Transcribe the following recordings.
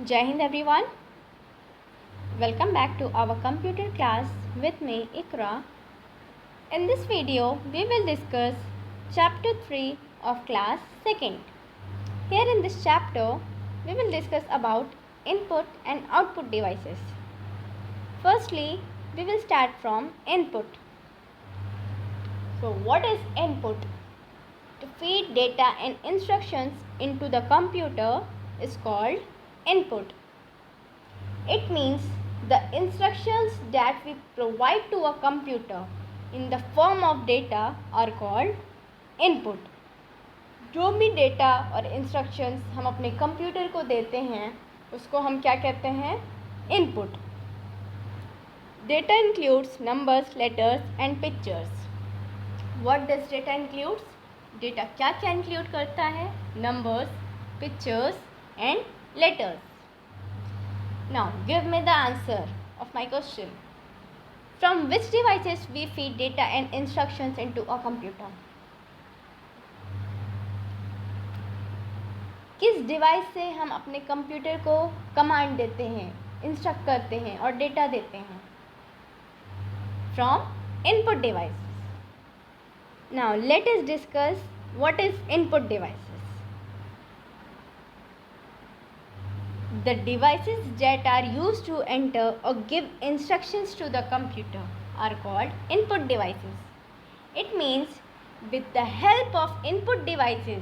Jai Hind everyone. Welcome back to our computer class with me Ikra. In this video we will discuss chapter 3 of class 2nd. Here in this chapter we will discuss about input and output devices. Firstly, we will start from input. So what is input? To feed data and instructions into the computer is called input. It means the instructions that we provide to a computer in the form of data are called input. जो भी data और instructions हम अपने computer को देते हैं उसको हम क्या कहते हैं? Input. Data includes numbers, letters and pictures. What does data includes? Data क्या क्या इंक्लूड करता है? Numbers, pictures and letters. Now give me the answer of my question. From which devices we feed data and instructions into a computer? किस device से हम अपने computer को command देते हैं, इंस्ट्रक्ट करते हैं और डेटा देते हैं? From input devices. Now let us discuss what is input devices. The devices that are used to enter or give instructions to the computer are called input devices. It means with the help of input devices,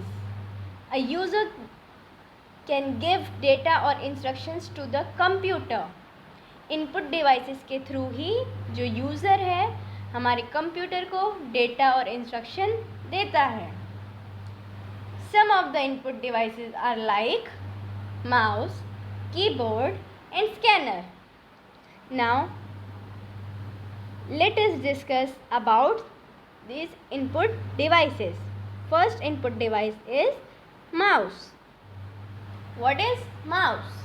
a user can give data or instructions to the computer. Input devices के through ही जो user है हमारे computer को data और instruction देता है. Some of the input devices are like mouse, keyboard and scanner. Now let us discuss about these input devices. First input device is mouse. What is mouse?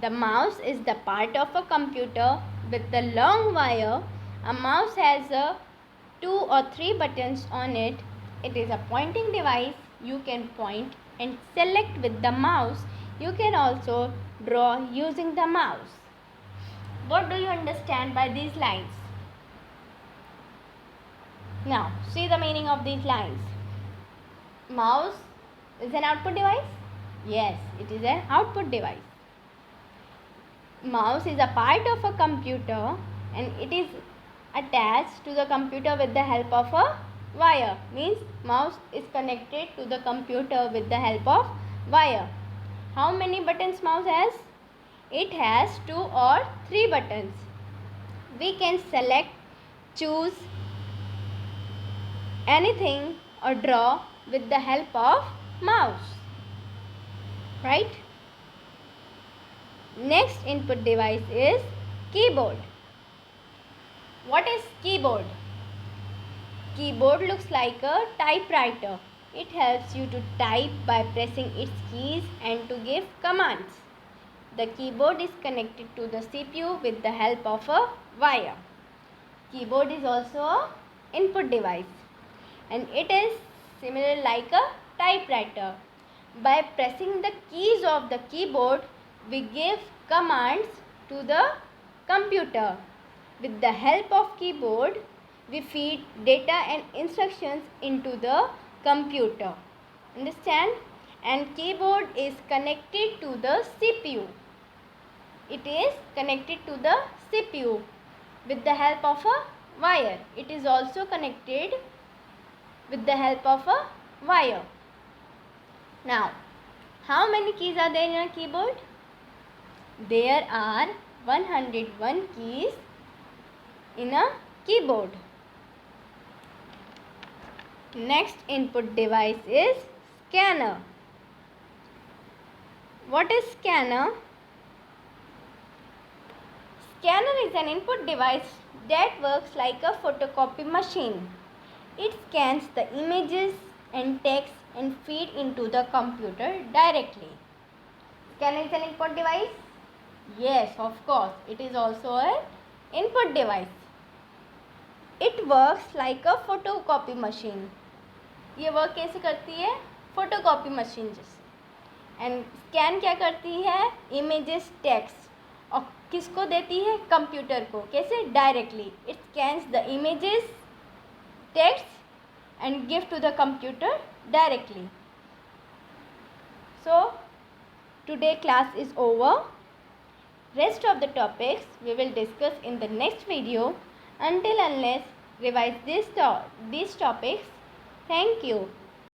The mouse is the part of a computer with the long wire. A mouse has 2 or 3 buttons on it. It is a pointing device. You can point and select with the mouse. You can also draw using the mouse. What do you understand by these lines? Now see the meaning of these lines. Mouse is an output device? Yes, it is an output device. Mouse is a part of a computer and it is attached to the computer with the help of a wire. Means mouse is connected to the computer with the help of wire. How many buttons mouse has? It has 2 or 3 buttons. We can select, choose anything or draw with the help of mouse. Right? Next input device is keyboard. What is keyboard? Keyboard looks like a typewriter. It helps you to type by pressing its keys and to give commands. The keyboard is connected to the CPU with the help of a wire. Keyboard is also an input device and it is similar like a typewriter. By pressing the keys of the keyboard, we give commands to the computer. With the help of keyboard, we feed data and instructions into the computer. Understand? And keyboard is connected to the CPU. It is connected to the CPU with the help of a wire. It is also connected with the help of a wire. Now, how many keys are there in a keyboard? There are 101 keys in a keyboard. Next input device is scanner. What is scanner? Scanner is an input device that works like a photocopy machine. It scans the images and text and feed into the computer directly. Scanner is an input device? Yes, of course. It is also an input device. It works like a photocopy machine. ये work कैसे करती है? Photocopy machine जैसे. And scan क्या करती है, images text, और किसको देती है, कंप्यूटर को। कैसे, directly it scans the images text and give to the computer directly. So today class is over. Rest of the topics we will discuss in the next video. Until unless revise these topics. Thank you.